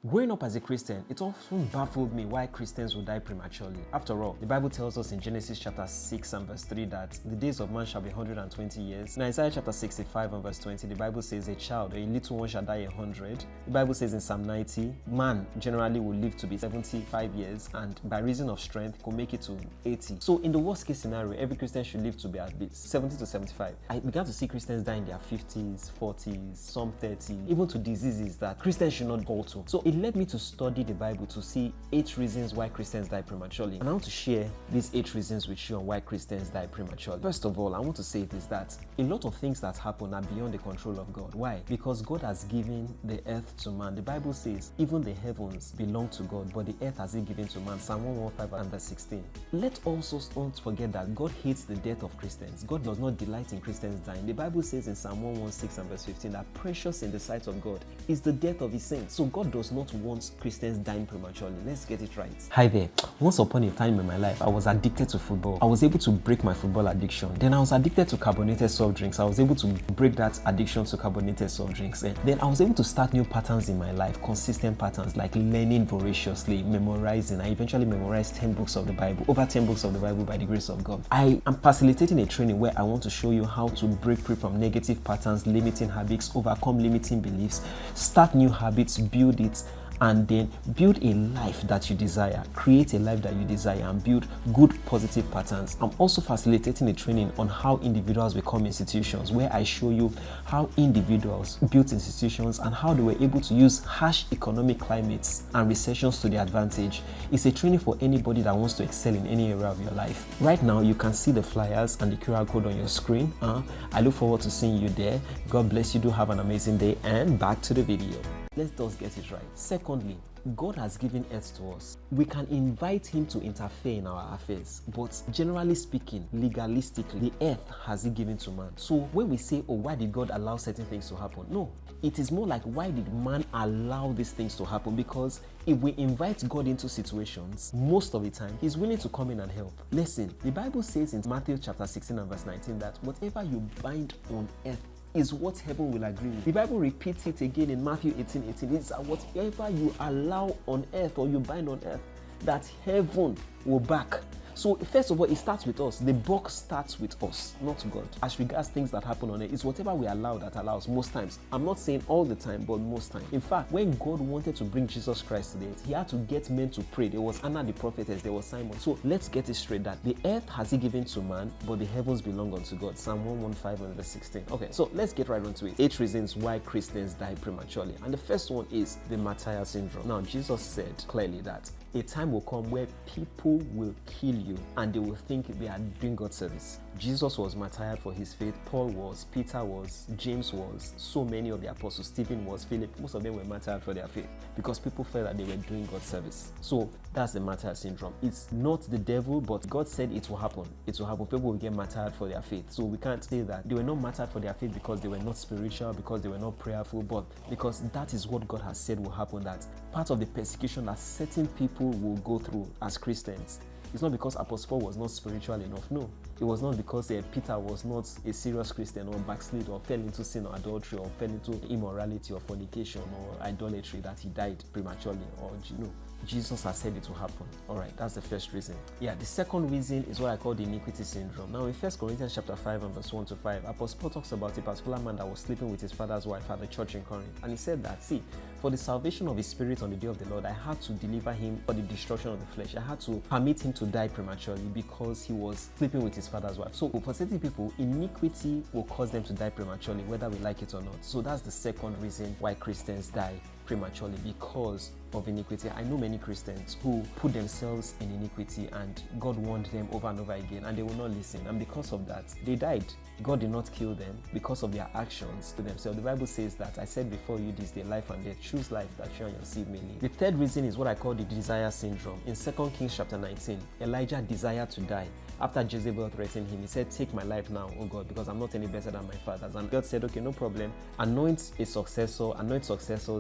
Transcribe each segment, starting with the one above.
Growing up as a Christian, it often baffled me why Christians would die prematurely. After all, the Bible tells us in Genesis chapter 6 and verse 3 that the days of man shall be 120 years. In Isaiah chapter 65 and verse 20, the Bible says a child or a little one shall die 100. The Bible says in Psalm 90, man generally will live to be 75 years and by reason of strength could make it to 80. So in the worst case scenario, every Christian should live to be at least 70 to 75. I began to see Christians die in their 50s, 40s, some 30s, even to diseases that Christians should not go to. So it led me to study the Bible to see 8 reasons why Christians die prematurely. And I want to share these 8 reasons with you on why Christians die prematurely. First of all, I want to say this, that a lot of things that happen are beyond the control of God. Why? Because God has given the earth to man. The Bible says even the heavens belong to God, but the earth has He given to man. Psalm 115 and verse 16. Let also not forget that God hates the death of Christians. God does not delight in Christians dying. The Bible says in Psalm 116 and verse 15 that precious in the sight of God is the death of His saints. So God does not want Christians dying prematurely. Let's get it right. Hi there. Once upon a time in my life, I was addicted to football. I was able to break my football addiction. Then I was addicted to carbonated soft drinks. I was able to break that addiction to carbonated soft drinks. And then I was able to start new patterns in my life, consistent patterns like learning voraciously, memorizing. I eventually memorized 10 books of the Bible, over 10 books of the Bible by the grace of God. I am facilitating a training where I want to show you how to break free from negative patterns, limiting habits, overcome limiting beliefs, start new habits, build it, and then build a life that you desire, create a life that you desire, and build good positive patterns. I'm also facilitating a training on how individuals become institutions, where I show you how individuals built institutions and how they were able to use harsh economic climates and recessions to their advantage. It's a training for anybody that wants to excel in any area of your life. Right now, you can see the flyers and the QR code on your screen. I look forward to seeing you there. God bless you. Do have an amazing day, and back to the video. Let's just get it right. Secondly, God has given earth to us. We can invite Him to interfere in our affairs, but generally speaking, legalistically, the earth has He given to man. So when we say, oh, why did God allow certain things to happen? No, it is more like, why did man allow these things to happen? Because if we invite God into situations, most of the time, He's willing to come in and help. Listen, the Bible says in Matthew chapter 16 and verse 19 that whatever you bind on earth is what heaven will agree with. The Bible repeats it again in Matthew 18:18. It's whatever you allow on earth or you bind on earth, that heaven will back. So first of all, it starts with us. The buck starts with us, not God. As regards things that happen on earth, it's whatever we allow that allows most times. I'm not saying all the time, but most times. In fact, when God wanted to bring Jesus Christ to the earth, He had to get men to pray. There was Anna the prophetess, there was Simon. So let's get it straight that the earth has He given to man, but the heavens belong unto God. Psalm 115 and verse 16. Okay, so let's get right onto it. 8 reasons why Christians die prematurely. And the first one is the martyr syndrome. Now, Jesus said clearly that a time will come where people will kill you and they will think they are doing God service. Jesus was martyred for his faith. Paul was, Peter was, James was, so many of the apostles, Stephen was, Philip, most of them were martyred for their faith because people felt that they were doing God service. So that's the martyr syndrome. It's not the devil, but God said it will happen. It will happen. People will get martyred for their faith. So we can't say that they were not martyred for their faith because they were not spiritual, because they were not prayerful, but because that is what God has said will happen. That part of the persecution that certain people will go through as Christians. It's not because Apostle Paul was not spiritual enough. No, it was not because Peter was not a serious Christian or backslid or fell into sin or adultery or fell into immorality or fornication or idolatry that he died prematurely. Or no, Jesus has said it will happen. All right, that's the first reason. Yeah, the second reason is what I call the iniquity syndrome. Now in 1 Corinthians chapter 5 and verse 1 to 5, Apostle Paul talks about a particular man that was sleeping with his father's wife at the church in Corinth. And he said that, see, for the salvation of his spirit on the day of the Lord, I had to deliver him for the destruction of the flesh. I had to permit him to die prematurely because he was sleeping with his father's wife. So for certain people, iniquity will cause them to die prematurely, whether we like it or not. So that's the second reason why Christians die prematurely, because of iniquity. I know many Christians who put themselves in iniquity and God warned them over and over again and they will not listen, and because of that they died. God did not kill them because of their actions to themselves. The Bible says that, I said before you this day, life and death, choose life that you and your seed may live. The third reason is what I call the desire syndrome. In 2 Kings chapter 19, Elijah desired to die. After Jezebel threatened him, he said, take my life now, oh God, because I'm not any better than my fathers. And God said, okay, no problem. Anoint successor.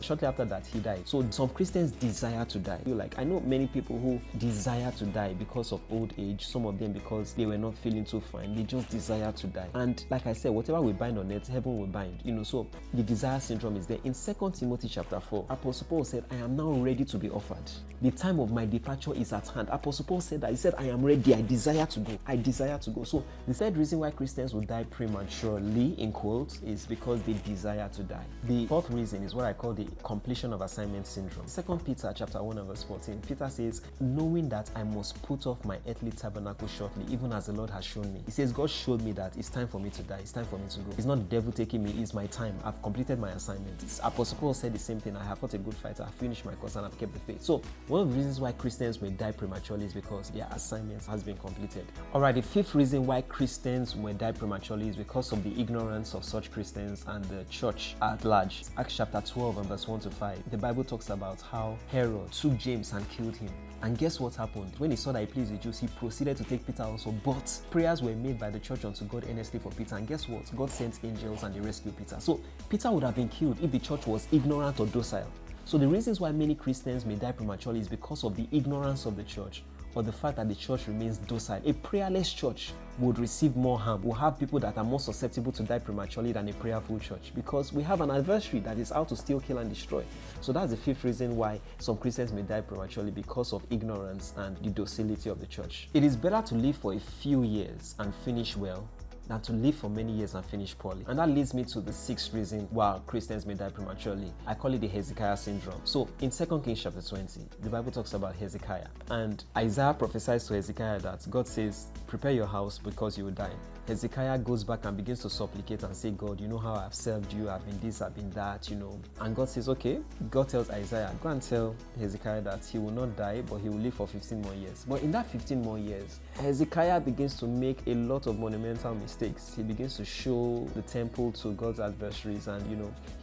Shortly after after that he died. So some Christians desire to die. I know many people who desire to die because of old age, some of them because they were not feeling too fine. They just desire to die. And like I said, whatever we bind on earth, heaven will bind. So the desire syndrome is there. In 2 Timothy chapter 4, Apostle Paul said, I am now ready to be offered. The time of my departure is at hand. Apostle Paul said that. He said, I am ready. I desire to go. I desire to go. So the third reason why Christians will die prematurely, in quotes, is because they desire to die. The fourth reason is what I call the completion of assignment syndrome. 2 Peter chapter 1 and verse 14, Peter says, knowing that I must put off my earthly tabernacle shortly, even as the Lord has shown me. He says, God showed me that it's time for me to die. It's time for me to go. It's not the devil taking me. It's my time. I've completed my assignment. Apostle Paul said the same thing. I have fought a good fight. I've finished my course and I've kept the faith. So one of the reasons why Christians may die prematurely is because their assignment has been completed. All right, the fifth reason why Christians may die prematurely is because of the ignorance of such Christians and the church at large. Acts chapter 12 and verse 1 to 5. The Bible talks about how Herod took James and killed him. And guess what happened? When he saw that he pleased the Jews, he proceeded to take Peter also. But prayers were made by the church unto God earnestly for Peter. And guess what? God sent angels and they rescued Peter. So Peter would have been killed if the church was ignorant or docile. So the reasons why many Christians may die prematurely is because of the ignorance of the church, or the fact that the church remains docile. A prayerless church would receive more harm, will have people that are more susceptible to die prematurely than a prayerful church, because we have an adversary that is out to steal, kill, and destroy. So that's the fifth reason why some Christians may die prematurely, because of ignorance and the docility of the church. It is better to live for a few years and finish well than to live for many years and finish poorly. And that leads me to the sixth reason why Christians may die prematurely. I call it the Hezekiah syndrome. So in 2 Kings chapter 20, the Bible talks about Hezekiah. And Isaiah prophesies to Hezekiah that God says, prepare your house because you will die. Hezekiah goes back and begins to supplicate and say, God, you know how I've served you, I've been this, I've been that, And God says, okay. God tells Isaiah, go and tell Hezekiah that he will not die, but he will live for 15 more years. But in that 15 more years, Hezekiah begins to make a lot of monumental mistakes. He begins to show the temple to God's adversaries, and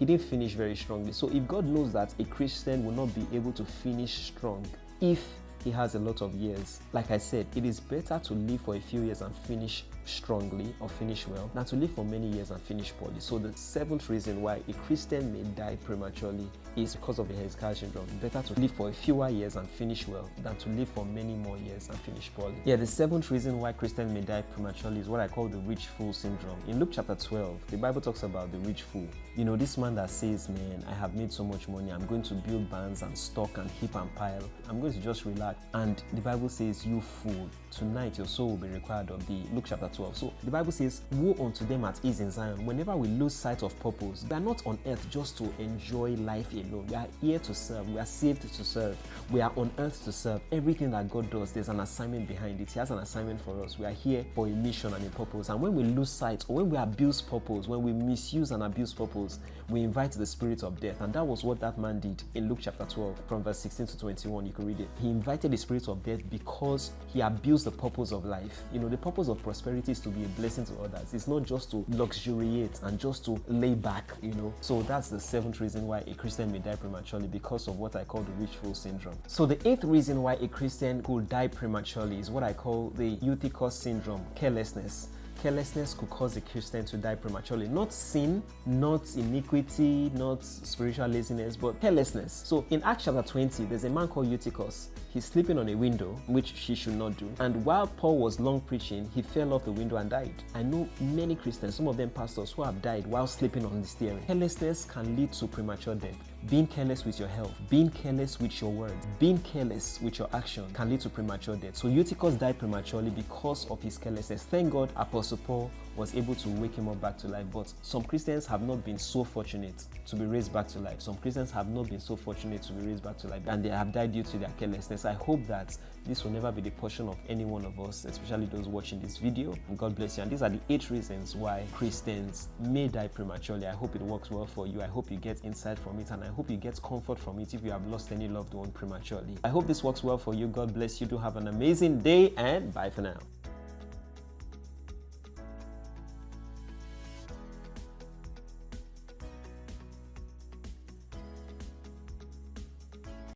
he didn't finish very strongly. So if God knows that a Christian will not be able to finish strong if he has a lot of years, like I said, it is better to live for a few years and finish strongly or finish well than to live for many years and finish poorly. So the seventh reason why a Christian may die prematurely is because of the Hezekiah syndrome. Better to live for a fewer years and finish well than to live for many more years and finish poorly. Yeah, the seventh reason why Christians may die prematurely is what I call the rich fool syndrome. In Luke chapter 12, the Bible talks about the rich fool. This man that says, man, I have made so much money, I'm going to build barns and stock and heap and pile. I'm going to just relax. And the Bible says, you fool, tonight your soul will be required of thee. Luke chapter 12. So the Bible says, woe unto them at ease in Zion. Whenever we lose sight of purpose, we are not on earth just to enjoy life alone. We are here to serve. We are saved to serve. We are on earth to serve. Everything that God does, there's an assignment behind it. He has an assignment for us. We are here for a mission and a purpose. And when we lose sight, or when we abuse purpose, when we misuse and abuse purpose, we invite the spirit of death. And that was what that man did in Luke chapter 12, from verse 16 to 21. You can read it. He invited the spirit of death because he abused the purpose of life. The purpose of prosperity is to be a blessing to others. It's not just to luxuriate and just to lay back, So that's the seventh reason why a Christian may die prematurely, because of what I call the rich fool syndrome. So the eighth reason why a Christian could die prematurely is what I call the Eutychus syndrome, carelessness. Carelessness could cause a Christian to die prematurely. Not sin, not iniquity, not spiritual laziness, but carelessness. So in Acts chapter 20, there's a man called Eutychus. He's sleeping on a window, which he should not do. And while Paul was long preaching, he fell off the window and died. I know many Christians, some of them pastors, who have died while sleeping on the steering. Carelessness can lead to premature death. Being careless with your health, being careless with your words, being careless with your action can lead to premature death. So Eutychus died prematurely because of his carelessness. Thank God Apostle Paul was able to wake him up back to life. But some Christians have not been so fortunate to be raised back to life. Some Christians have not been so fortunate to be raised back to life, and they have died due to their carelessness. I hope that this will never be the portion of any one of us, especially those watching this video. And God bless you. And these are the 8 reasons why Christians may die prematurely. I hope it works well for you. I hope you get insight from it, and I hope you get comfort from it if you have lost any loved one prematurely. I hope this works well for you. God bless you. Do have an amazing day, and bye for now.